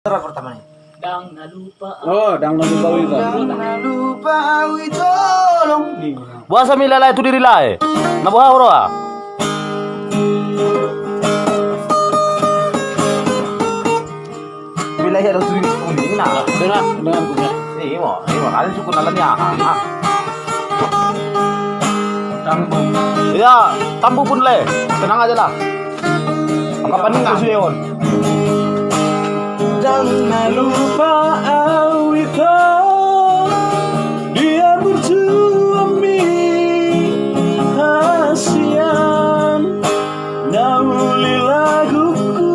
Pertama nih. Dang nalupa. Oh, dang nalupa itu. Nalupa tolong. Buasa milala itu diri lai. Nabuha oro ah. Bila ya harus diri kuning nah. Dengan punya. Ini kali suku nalannya. Tambung. Ya, tambu pun le. Tenang aja lah. Kapan nih Suyeon? Jangan lupa awito, dia bersuami kasihan nauli laguku.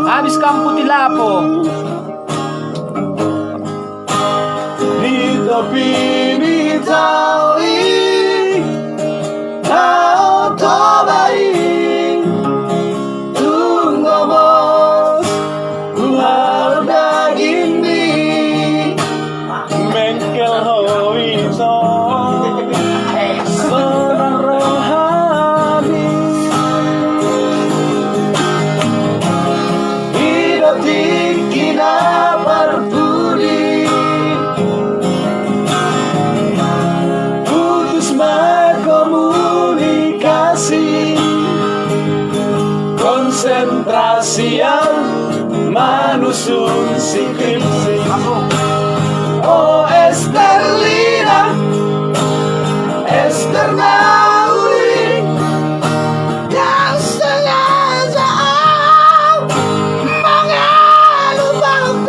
Habis kamu tilapo. Di tepi ni tali, kau tobain, tunggu bos, ular daging di bengkel hoiso, senang rohani, hidup kita berbudi. Komunikasi, konsentrasi yang manusung skripsi. Oh Esterlina, Esternauli, yang sengaja mengelupakan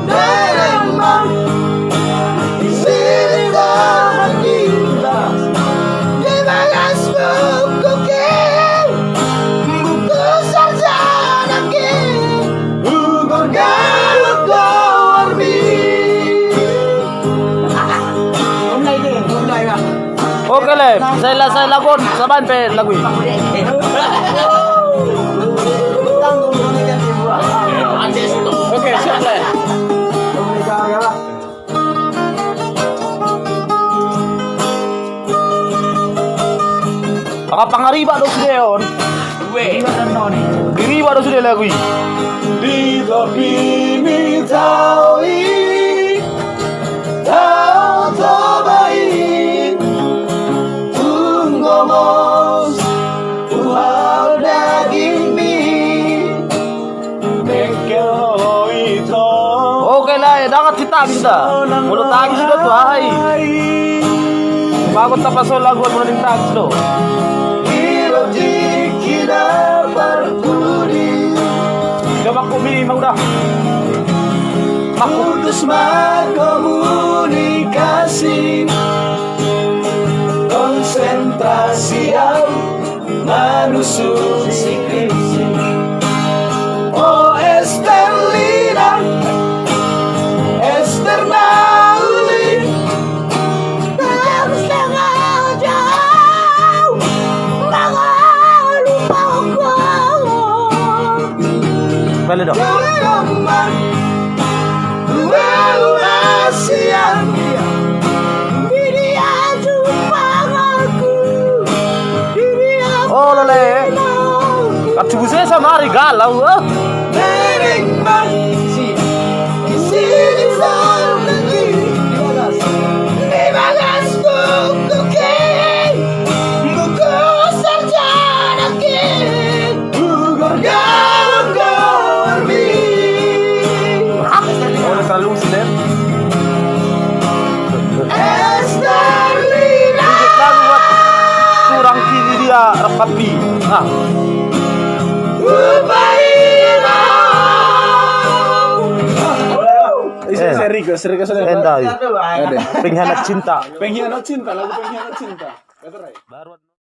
Deremang Oke le, saya lagon saban pe lagu. Oke, siap le. Baka pangariba do Suyeon. Diriba do Suyeon lagu. Di tepi ni tali, kau tobain, tunggu bos, ular daging mie, bengkel itu. Oke lah, dapat ditagis dah. Mulut tagis sudah tuh hai. Bagus tak pasal lagu mulut tagis do. Hidup kita berbudi. Coba kopi mau dah. Putus komunikasi, konsentrasi yang manusung skripsi. Oh Esterlina, Esternauli, yang sengaja mengelupakan. Balik dong. Oh lele, kacau saya sama hari galau. Terlalu silet. Esterlina, Lagu buat kurang kiri dia rapapi. Nah. Seri sudah. Endah. Pengkhianat cinta. Pengkhianat cinta, lagu pengkhianat cinta. Baru